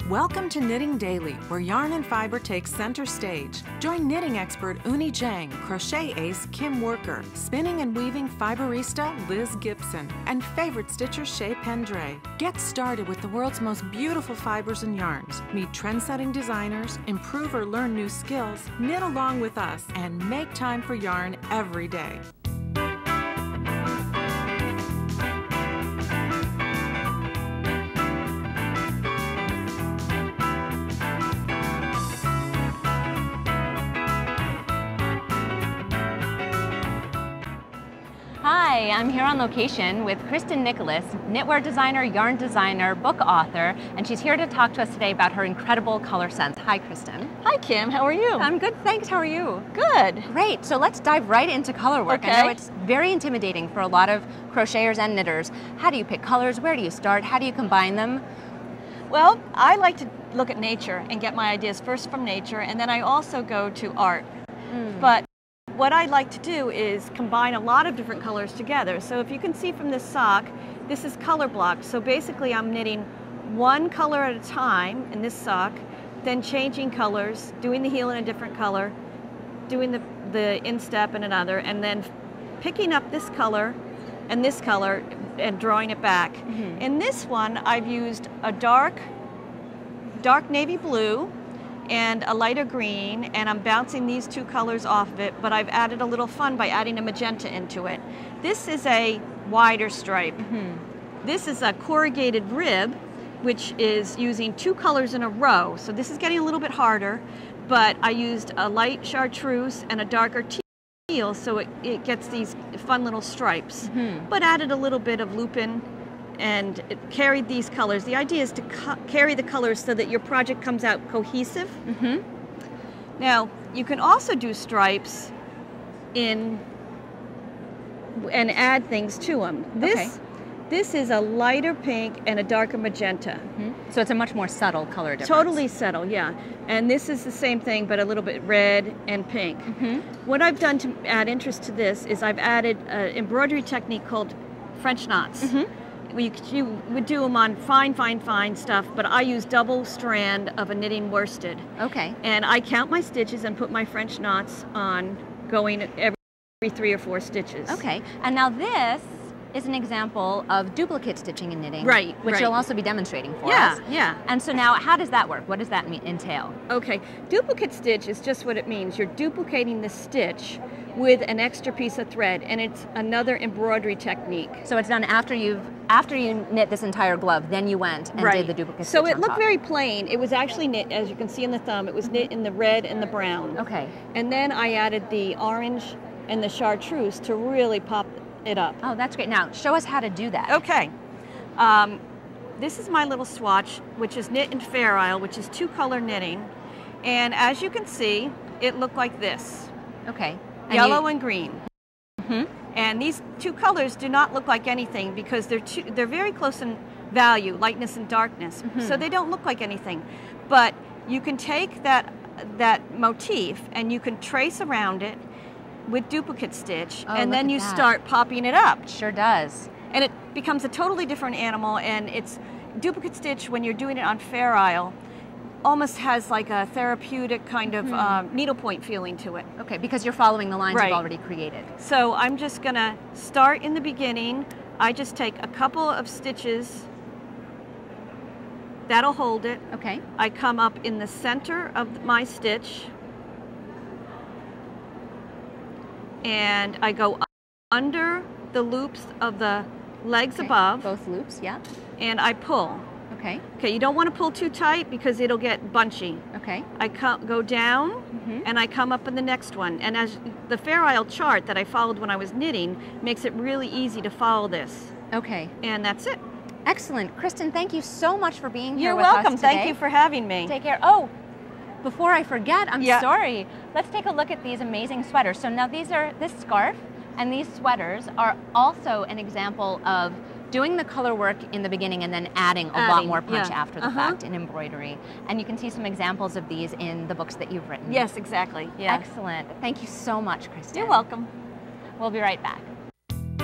Welcome to Knitting Daily, where yarn and fiber takes center stage. Join knitting expert Uni Zhang, crochet ace Kim Worker, spinning and weaving fiberista Liz Gibson, and favorite stitcher Shay Pendray. Get started with the world's most beautiful fibers and yarns. Meet trend-setting designers, improve or learn new skills, knit along with us, and make time for yarn every day. Hi, I'm here on location with Kristin Nicholas, knitwear designer, yarn designer, book author, and she's here to talk to us today about her incredible color sense. Hi, Kristin. Hi, Kim. How are you? I'm good, thanks. How are you? Good. Great. So let's dive right into color work. Okay. I know it's very intimidating for a lot of crocheters and knitters. How do you pick colors? Where do you start? How do you combine them? Well, I like to look at nature and get my ideas first from nature, and then I also go to art. But what I like to do is combine a lot of different colors together. So if you can see from this sock, this is color blocked. So basically I'm knitting one color at a time in this sock, then changing colors, doing the heel in a different color, doing the instep in another, and then picking up this color and drawing it back. In this one, I've used a dark navy blue and a lighter green, and I'm bouncing these two colors off of it, but I've added a little fun by adding a magenta into it. This is a wider stripe. This is a corrugated rib, which is using two colors in a row. So this is getting a little bit harder, but I used a light chartreuse and a darker teal, so it gets these fun little stripes, but added a little bit of lupin and it carried these colors. The idea is to carry the colors so that your project comes out cohesive. Now, you can also do stripes and add things to them. This is a lighter pink and a darker magenta. So it's a much more subtle color difference. Totally subtle, yeah. And this is the same thing, but a little bit red and pink. What I've done to add interest to this is I've added an embroidery technique called French knots. You would do them on fine stuff, but I use double strand of a knitting worsted. Okay. And I count my stitches and put my French knots on, going every 3 or 4 stitches. Okay. And now this is an example of duplicate stitching and knitting. Right. Which you'll also be demonstrating for us. Yeah. And so now, how does that work? What does that entail? Okay. Duplicate stitch is just what it means. You're duplicating the stitch with an extra piece of thread, and it's another embroidery technique. So it's done after you knit this entire glove, then you went and did the duplicate stitch. So it on looked top. very plain. It was actually knit, as you can see in the thumb, it was knit in the red and the brown. Okay. And then I added the orange and the chartreuse to really pop it up. Oh, that's great. Now, show us how to do that. Okay. This is my little swatch, which is knit in Fair Isle, which is 2-color knitting. And as you can see, it looked like this. Okay. Yellow and green. And these 2 colors do not look like anything because they're very close in value, lightness and darkness. So they don't look like anything. But you can take that motif and you can trace around it with duplicate stitch, and then you start popping it up. It sure does. And it becomes a totally different animal, and it's duplicate stitch when you're doing it on Fair Isle almost has like a therapeutic kind of needlepoint feeling to it. Okay, because you're following the lines you've already created. So I'm just gonna start in the beginning. I just take a couple of stitches. That'll hold it. Okay. I come up in the center of my stitch, and I go under the loops of the legs above. Both loops, yeah. And I pull. Okay. Okay, you don't want to pull too tight because it'll get bunchy. Okay. I go down and I come up in the next one. And as the Fair Isle chart that I followed when I was knitting makes it really easy to follow this. Okay. And that's it. Excellent. Kristin, thank you so much for being here You're with us welcome. today. Thank you for having me. Take care. Oh, before I forget, I'm sorry. Let's take a look at these amazing sweaters. So now this scarf and these sweaters are also an example of doing the color work in the beginning and then adding a lot more punch after the fact in embroidery. And you can see some examples of these in the books that you've written. Yes, exactly. Yeah. Excellent. Thank you so much, Kristin. You're welcome. We'll be right back.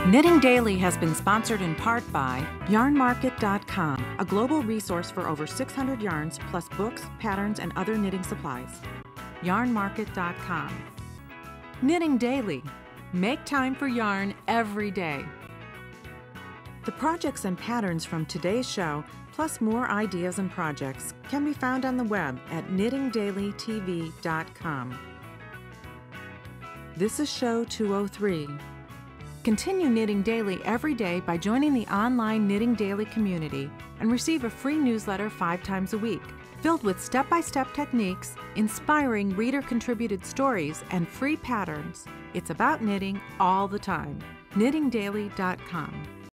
Knitting Daily has been sponsored in part by yarnmarket.com, a global resource for over 600 yarns plus books, patterns, and other knitting supplies. yarnmarket.com. Knitting Daily. Make time for yarn every day. The projects and patterns from today's show, plus more ideas and projects, can be found on the web at knittingdailytv.com. This is show 203. Continue knitting daily every day by joining the online Knitting Daily community and receive a free newsletter 5 times a week, filled with step-by-step techniques, inspiring reader-contributed stories, and free patterns. It's about knitting all the time. knittingdaily.com.